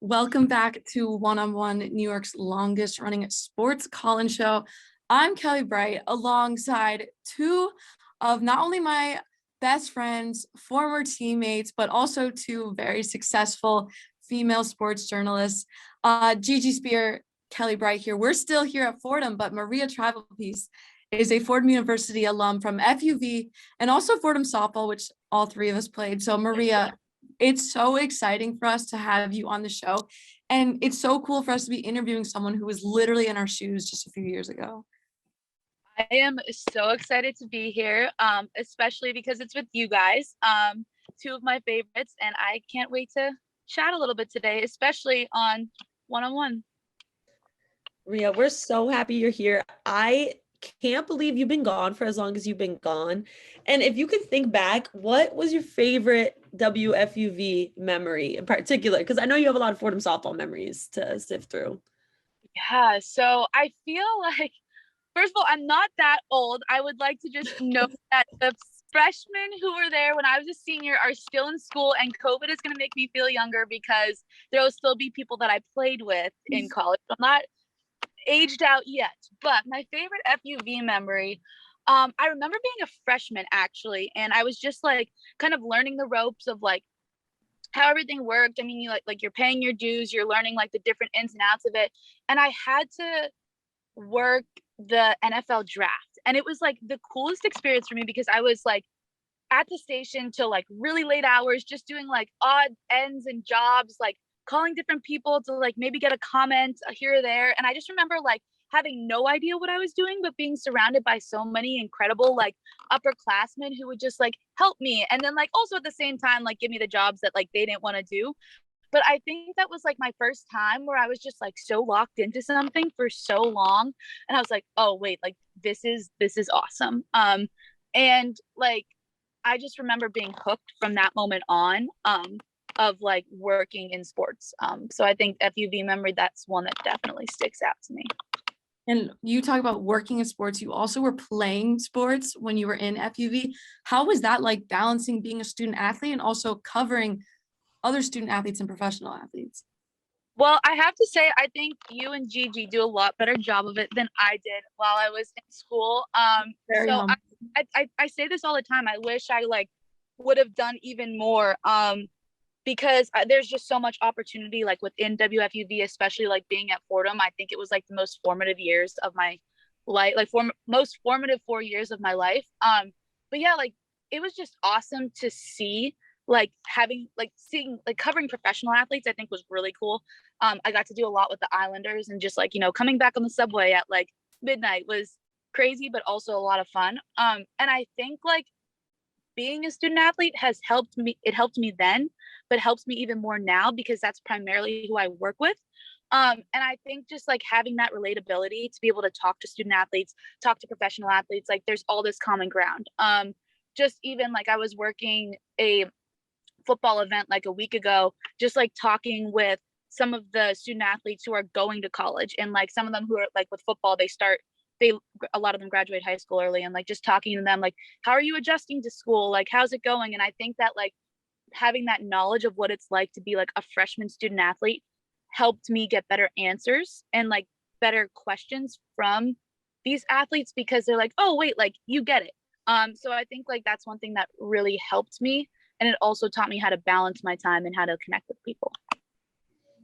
Welcome back to One on One, New York's longest running sports call-in show. I'm Kelly Bright alongside two of not only my best friends, former teammates, but also two very successful female sports journalists. Gigi Speer, Kelly Bright here. We're still here at Fordham, but Maria Trivelpiece is a Fordham University alum from FUV and also Fordham softball, which all three of us played. So Maria, it's so exciting for us to have you on the show. And it's so cool for us to be interviewing someone who was literally in our shoes just a few years ago. I am so excited to be here, especially because it's with you guys, two of my favorites, and I can't wait to chat a little bit today, especially on one-on-one. Ria, we're so happy you're here. I can't believe you've been gone for as long as you've been gone. And if you could think back, what was your favorite WFUV memory in particular? Because I know you have a lot of Fordham softball memories to sift through. Yeah, so I feel like, first of all, I'm not that old. I would like to just note that the freshmen who were there when I was a senior are still in school, and COVID is going to make me feel younger because there will still be people that I played with in college. I'm not aged out yet, but my favorite FUV memory, I remember being a freshman actually, and I was just like kind of learning the ropes of like how everything worked. I mean, you like you're paying your dues, you're learning like the different ins and outs of it, and I had to work the NFL draft, and it was like the coolest experience for me because I was like at the station till like really late hours, just doing like odd ends and jobs, like calling different people to like maybe get a comment here or there. And I just remember like having no idea what I was doing, but being surrounded by so many incredible like upperclassmen who would just like help me. And then like also at the same time, like give me the jobs that like they didn't want to do. But I think that was like my first time where I was just like so locked into something for so long. And I was like, oh wait, like this is awesome. And like I just remember being hooked from that moment on. Of like working in sports. So I think FUV memory, that's one that definitely sticks out to me. And you talk about working in sports. You also were playing sports when you were in FUV. How was that like balancing being a student athlete and also covering other student athletes and professional athletes? Well, I have to say, I think you and Gigi do a lot better job of it than I did while I was in school. So I say this all the time. I wish I like would have done even more. Because there's just so much opportunity like within WFUV, especially like being at Fordham. I think it was like the most formative years of my life, like most formative 4 years of my life. But yeah, like it was just awesome to see like seeing like covering professional athletes. I think was really cool. I got to do a lot with the Islanders, and just like, you know, coming back on the subway at like midnight was crazy, but also a lot of fun. And I think like being a student athlete has helped me. It helped me then, but helps me even more now because that's primarily who I work with. And I think just like having that relatability to be able to talk to student athletes, talk to professional athletes, like there's all this common ground. Just even like I was working a football event like a week ago, just like talking with some of the student athletes who are going to college, and like some of them who are like with football, a lot of them graduate high school early, and like just talking to them like, how are you adjusting to school, like how's it going? And I think that like having that knowledge of what it's like to be like a freshman student athlete helped me get better answers and like better questions from these athletes, because they're like, oh wait, like you get it. So I think like that's one thing that really helped me, and it also taught me how to balance my time and how to connect with people.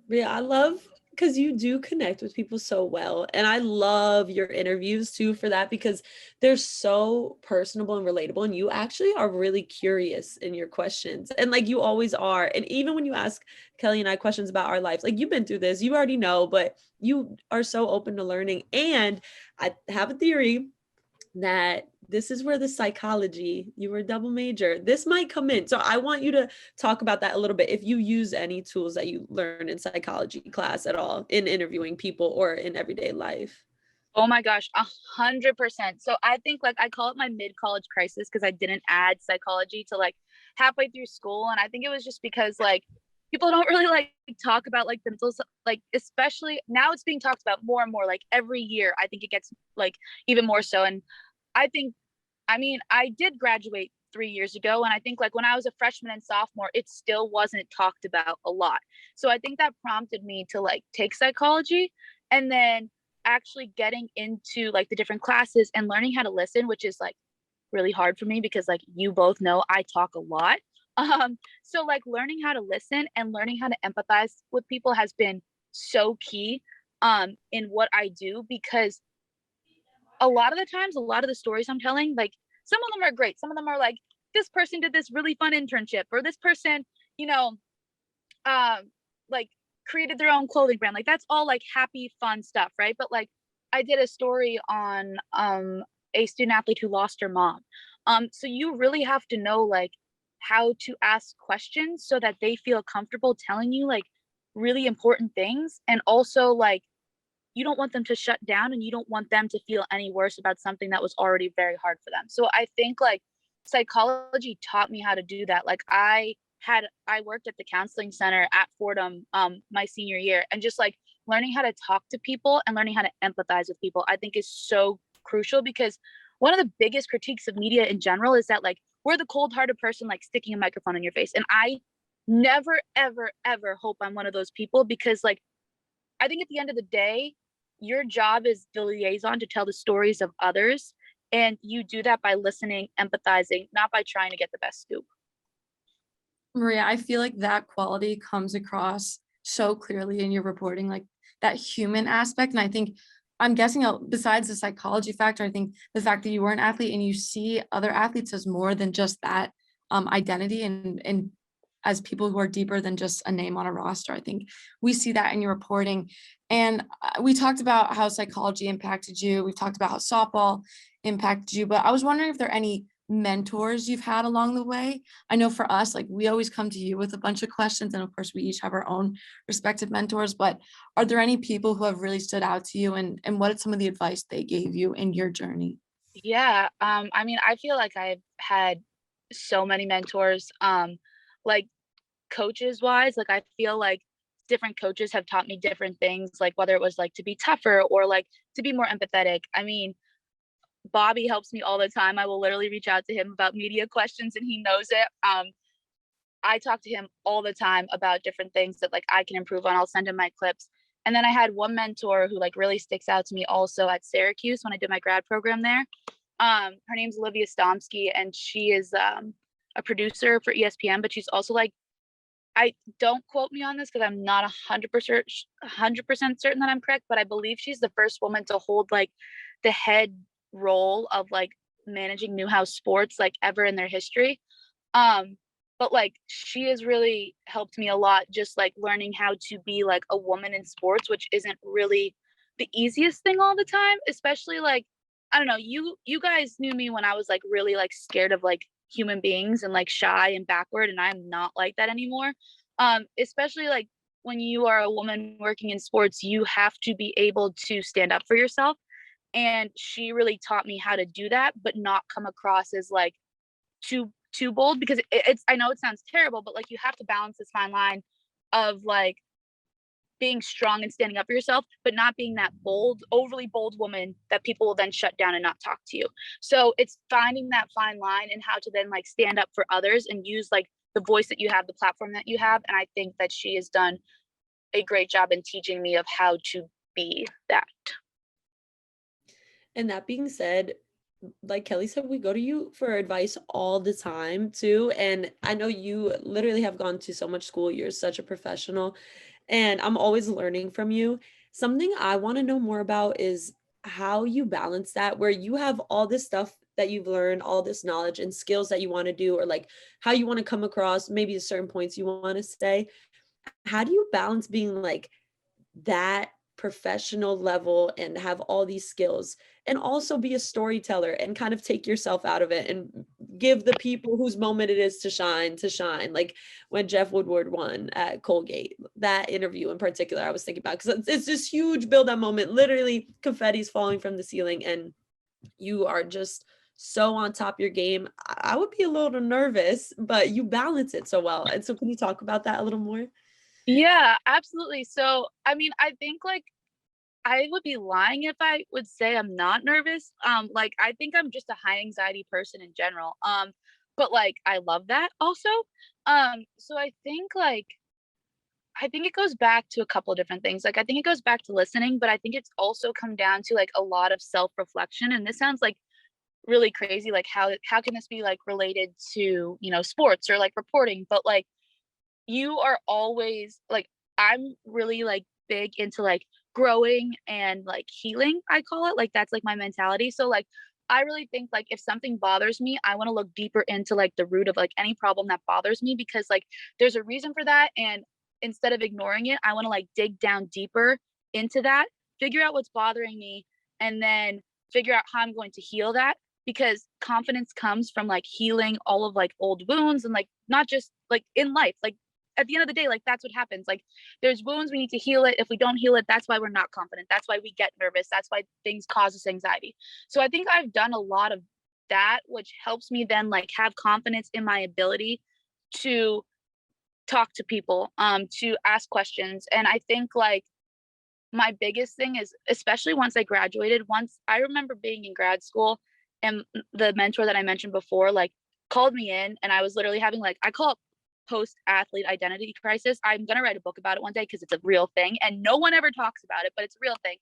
Yeah, I love because you do connect with people so well. And I love your interviews too for that, because they're so personable and relatable. And you actually are really curious in your questions. And like you always are. And even when you ask Kelly and I questions about our lives, like you've been through this, you already know, but you are so open to learning. And I have a theory that this is where the psychology, you were a double major, this might come in. So I want you to talk about that a little bit. If you use any tools that you learn in psychology class at all in interviewing people or in everyday life. Oh my gosh, 100%. So I think like I call it my mid-college crisis because I didn't add psychology to like halfway through school. And I think it was just because like people don't really like talk about like the mental, like especially now it's being talked about more and more, like every year. I think it gets like even more so. And I think, I mean, I did graduate 3 years ago. And I think like when I was a freshman and sophomore, it still wasn't talked about a lot. So I think that prompted me to like take psychology, and then actually getting into like the different classes and learning how to listen, which is like really hard for me because like you both know I talk a lot. So like learning how to listen and learning how to empathize with people has been so key in what I do, because a lot of the times, a lot of the stories I'm telling, like some of them are great. Some of them are like, this person did this really fun internship, or this person, you know, like created their own clothing brand. Like that's all like happy, fun stuff, right? But like I did a story on a student athlete who lost her mom. So you really have to know like how to ask questions so that they feel comfortable telling you like really important things. And also like you don't want them to shut down, and you don't want them to feel any worse about something that was already very hard for them. So I think like psychology taught me how to do that. Like I worked at the counseling center at Fordham my senior year, and just like learning how to talk to people and learning how to empathize with people, I think is so crucial, because one of the biggest critiques of media in general is that like we're the cold-hearted person like sticking a microphone in your face. And I never, ever, ever hope I'm one of those people, because like I think at the end of the day, your job is the liaison to tell the stories of others. And you do that by listening, empathizing, not by trying to get the best scoop. Maria, I feel like that quality comes across so clearly in your reporting, like that human aspect. And I think, I'm guessing besides the psychology factor, I think the fact that you were an athlete and you see other athletes as more than just that identity, and as people who are deeper than just a name on a roster. I think we see that in your reporting. And we talked about how psychology impacted you. We've talked about how softball impacted you, but I was wondering if there are any mentors you've had along the way. I know for us, like we always come to you with a bunch of questions, and of course we each have our own respective mentors, but are there any people who have really stood out to you, and what is some of the advice they gave you in your journey? Yeah. I mean, I feel like I've had so many mentors. Like coaches wise, like I feel like different coaches have taught me different things, like whether it was like to be tougher or like to be more empathetic. I mean, Bobby helps me all the time. I will literally reach out to him about media questions and he knows it. I talk to him all the time about different things that like I can improve on. I'll send him my clips. And then I had one mentor who like really sticks out to me also at Syracuse when I did my grad program there. Her name's Olivia Stomsky, and she is a producer for ESPN, but she's also like, I don't quote me on this because I'm not 100% certain that I'm correct, but I believe she's the first woman to hold like the head role of like managing Newhouse Sports like ever in their history. But like she has really helped me a lot, just like learning how to be like a woman in sports, which isn't really the easiest thing all the time, especially like I don't know, you guys knew me when I was like really like scared of like human beings and like shy and backward, and I'm not like that anymore. Especially like when you are a woman working in sports, you have to be able to stand up for yourself. And she really taught me how to do that, but not come across as like too bold, because it's I know it sounds terrible, but like you have to balance this fine line of like being strong and standing up for yourself, but not being that bold, overly bold woman that people will then shut down and not talk to you. So it's finding that fine line and how to then like stand up for others and use like the voice that you have, the platform that you have. And I think that she has done a great job in teaching me of how to be that. And that being said, like Kelly said, we go to you for advice all the time too. And I know you literally have gone to so much school. You're such a professional, and I'm always learning from you. Something I want to know more about is how you balance that, where you have all this stuff that you've learned, all this knowledge and skills that you want to do, or like how you want to come across, maybe a certain points you want to say. How do you balance being like that professional level and have all these skills, and also be a storyteller and kind of take yourself out of it and give the people whose moment it is to shine, like when Jeff Woodward won at Colgate, that interview in particular I was thinking about, because it's this huge build up moment, literally confetti's falling from the ceiling, and you are just so on top of your game. I would be a little nervous, but you balance it so well. And so can you talk about that a little more? Yeah, absolutely. So, I mean, I think like I would be lying if I would say I'm not nervous. Like I think I'm just a high anxiety person in general. but like I love that also. So I think it goes back to a couple of different things. Like I think it goes back to listening, but I think it's also come down to like a lot of self-reflection. And this sounds like really crazy, like how can this be like related to, you know, sports or like reporting, but like you are always like, I'm really like big into like growing and like healing, I call it. Like that's like my mentality. So like I really think like if something bothers me, I want to look deeper into like the root of like any problem that bothers me, because like there's a reason for that. And instead of ignoring it, I want to like dig down deeper into that, figure out what's bothering me, and then figure out how I'm going to heal that. Because confidence comes from like healing all of like old wounds, and like not just like in life, like at the end of the day, like that's what happens. Like there's wounds, we need to heal it. If we don't heal it, that's why we're not confident. That's why we get nervous. That's why things cause us anxiety. So I think I've done a lot of that, which helps me then like have confidence in my ability to talk to people, to ask questions. And I think like my biggest thing is, especially once I graduated, once I remember being in grad school, and the mentor that I mentioned before, like called me in, and I was literally having like, I call it post athlete identity crisis. I'm going to write a book about it one day because it's a real thing and no one ever talks about it, but it's a real thing.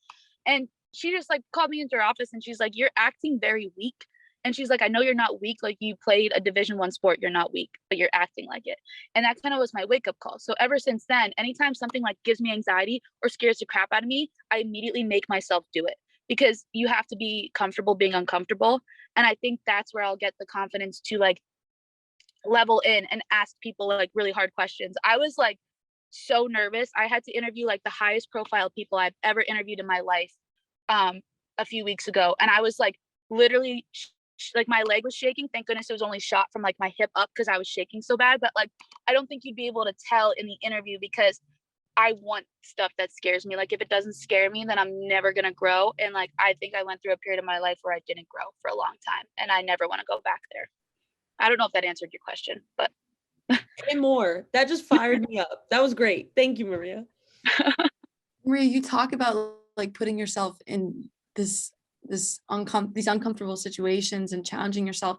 And she just like called me into her office and she's like, you're acting very weak. And she's like, I know you're not weak. Like you played a Division I sport. You're not weak, but you're acting like it. And that kind of was my wake up call. So ever since then, anytime something like gives me anxiety or scares the crap out of me, I immediately make myself do it, because you have to be comfortable being uncomfortable. And I think that's where I'll get the confidence to like level in and ask people like really hard questions. I was like so nervous. I had to interview like the highest profile people I've ever interviewed in my life a few weeks ago. And I was like literally like my leg was shaking. Thank goodness it was only shot from like my hip up because I was shaking so bad. But like I don't think you'd be able to tell in the interview, because I want stuff that scares me. Like if it doesn't scare me, then I'm never gonna grow. And like I think I went through a period of my life where I didn't grow for a long time, and I never want to go back there. I don't know if that answered your question, but say more. That just fired me up. That was great. Thank you, Maria. Maria, you talk about like putting yourself in these uncomfortable situations and challenging yourself.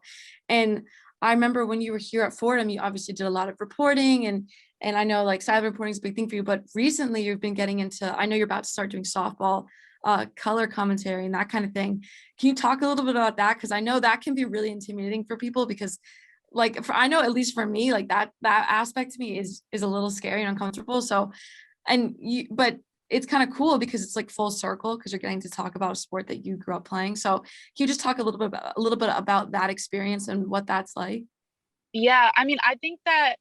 And I remember when you were here at Fordham, you obviously did a lot of reporting, and I know like cyber reporting is a big thing for you, but recently you've been getting into, I know you're about to start doing softball, color commentary and that kind of thing. Can you talk a little bit about that? Because I know that can be really intimidating for people, because like I know at least for me, like that aspect to me is a little scary and uncomfortable. So, but it's kind of cool because it's like full circle, because you're getting to talk about a sport that you grew up playing. So can you just talk a little bit about that experience and what that's like? yeah, I mean, I think that,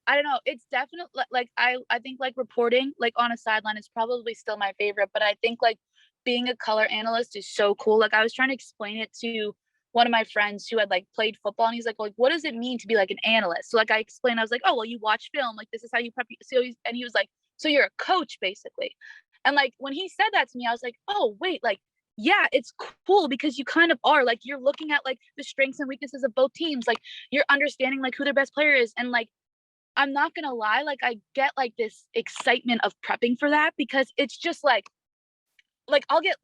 I don't know, it's definitely like I think like reporting like on a sideline is probably still my favorite, but I think like being a color analyst is so cool. Like I was trying to explain it to one of my friends who had like played football, and he's like, what does it mean to be like an analyst? So like I explained, I was like, oh well, you watch film, like this is how you prep. So and he was like, so you're a coach basically. And like when he said that to me, I was like, oh wait, like yeah, it's cool, because you kind of are like, you're looking at like the strengths and weaknesses of both teams, like you're understanding like who their best player is. And like I'm not gonna lie, like I get like this excitement of prepping for that, because it's just like I'll get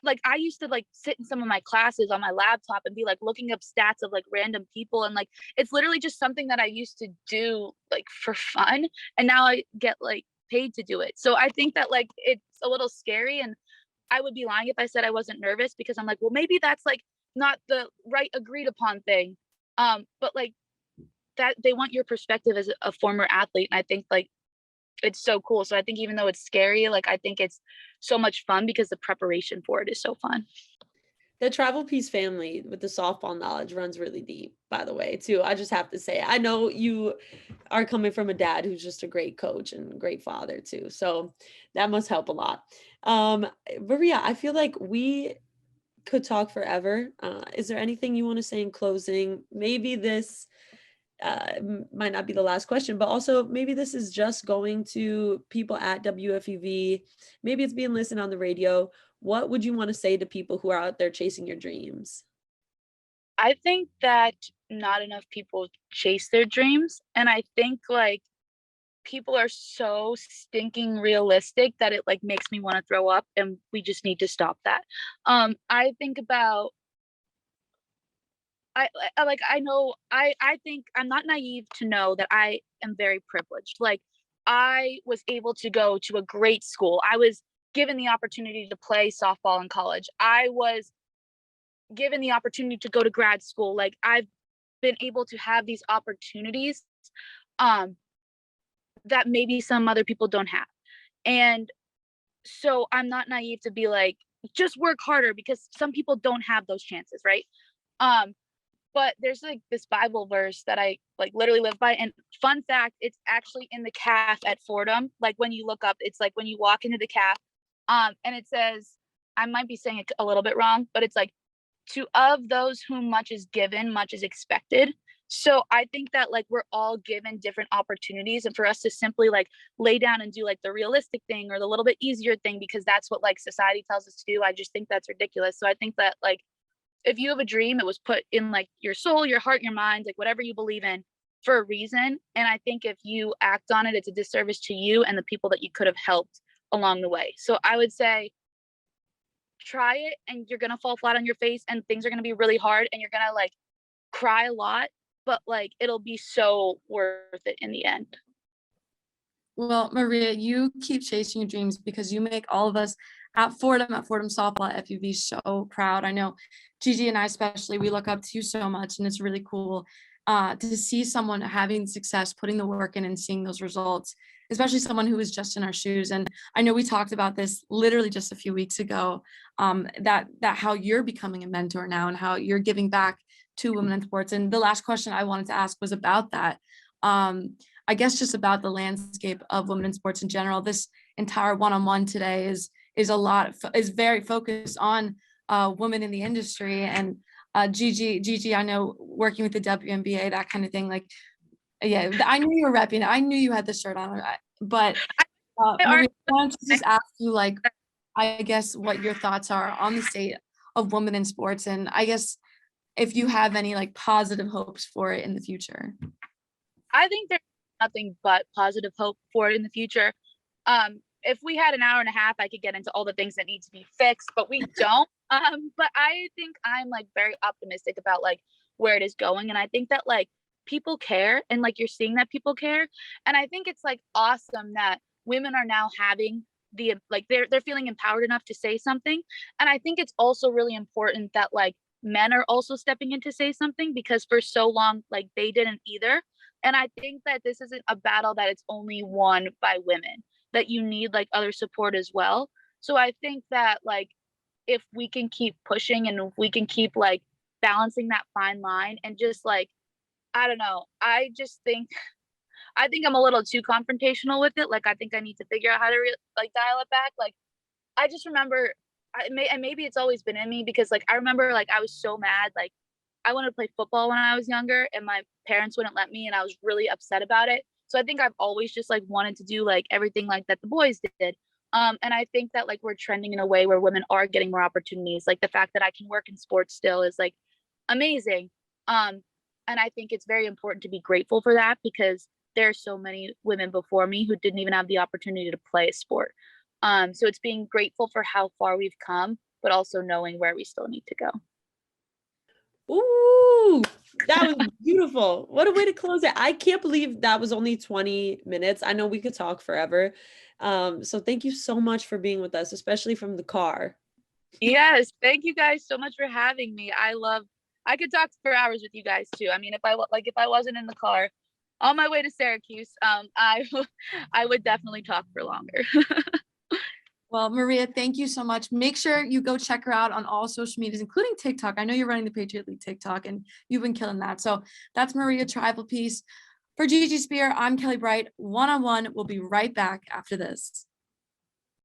like I used to like sit in some of my classes on my laptop and be like looking up stats of like random people, and like it's literally just something that I used to do like for fun, and now I get like paid to do it. So I think that like it's a little scary, and I would be lying if I said I wasn't nervous, because I'm like, well, maybe that's like not the right agreed upon thing. But like that they want your perspective as a former athlete, and I think like it's so cool. So I think even though it's scary, like I think it's so much fun because the preparation for it is so fun. The Trivelpiece family with the softball knowledge runs really deep, by the way, too. I just have to say, I know you are coming from a dad who's just a great coach and great father too. So that must help a lot. Maria, I feel like we could talk forever. Is there anything you want to say in closing? Maybe this might not be the last question, but also maybe this is just going to people at WFUV. Maybe it's being listened on the radio. What would you want to say to people who are out there chasing your dreams? I think that not enough people chase their dreams. And I think like people are so stinking realistic that it like makes me want to throw up, and we just need to stop that. I think about I know I think I'm not naive to know that I am very privileged. Like I was able to go to a great school. I was given the opportunity to play softball in college. I was given the opportunity to go to grad school. Like I've been able to have these opportunities um that maybe some other people don't have. And so I'm not naive to be like, just work harder because some people don't have those chances, right? Um, but there's like this Bible verse that I like literally live by. And fun fact, it's actually in the calf at Fordham. Like when you look up, it's like when you walk into the calf. And it says, I might be saying it a little bit wrong, but it's like, to of those whom much is given, much is expected. So I think that like we're all given different opportunities, and for us to simply like lay down and do like the realistic thing or the little bit easier thing because that's what like society tells us to do, I just think that's ridiculous. So I think that like if you have a dream, it was put in like your soul, your heart, your mind, like whatever you believe in for a reason. And I think if you act on it, it's a disservice to you and the people that you could have helped along the way. So I would say try it, and you're gonna fall flat on your face and things are gonna be really hard and you're gonna like cry a lot, but like it'll be so worth it in the end. Well, Maria, you keep chasing your dreams because you make all of us at Fordham softball at FUV so proud. I know Gigi and I especially, we look up to you so much, and it's really cool to see someone having success, putting the work in and seeing those results, especially someone who was just in our shoes. And I know we talked about this literally just a few weeks ago, that how you're becoming a mentor now and how you're giving back to women in sports. And the last question I wanted to ask was about that. I guess just about the landscape of women in sports in general. This entire one-on-one today is very focused on women in the industry. And Gigi, I know working with the WNBA, that kind of thing. Like, yeah, I knew you were repping it. I knew you had the shirt on, but Maria, I wanted to just ask you, like, I guess what your thoughts are on the state of women in sports, and I guess if you have any like positive hopes for it in the future. I think there's nothing but positive hope for it in the future. If we had an hour and a half, I could get into all the things that need to be fixed, but we don't. But I think I'm like very optimistic about like where it is going. And I think that like people care, and like you're seeing that people care. And I think it's like awesome that women are now having the like they're feeling empowered enough to say something. And I think it's also really important that like men are also stepping in to say something, because for so long like they didn't either. And I think that this isn't a battle that it's only won by women, that you need like other support as well. So I think that like if we can keep pushing and if we can keep like balancing that fine line and just like, I don't know, I think I'm a little too confrontational with it. Like I think I need to figure out how to like dial it back. Like I just remember and maybe it's always been in me, because like I remember like I was so mad, like I wanted to play football when I was younger and my parents wouldn't let me, and I was really upset about it. So I think I've always just like wanted to do like everything like that the boys did. And I think that like we're trending in a way where women are getting more opportunities. Like the fact that I can work in sports still is like amazing. And I think it's very important to be grateful for that, because there are so many women before me who didn't even have the opportunity to play a sport. So it's being grateful for how far we've come, but also knowing where we still need to go. Ooh, that was beautiful. What a way to close it. I can't believe that was only 20 minutes. I know we could talk forever. So thank you so much for being with us, especially from the car. Yes, thank you guys so much for having me. I could talk for hours with you guys too. I mean, if I wasn't in the car on my way to Syracuse, I would definitely talk for longer. Well, Maria, thank you so much. Make sure you go check her out on all social medias, including TikTok. I know you're running the Patriot League TikTok and you've been killing that. So that's Maria Trivelpiece. For Gigi Speer, I'm Kelly Bright. One-on-one. We'll be right back after this.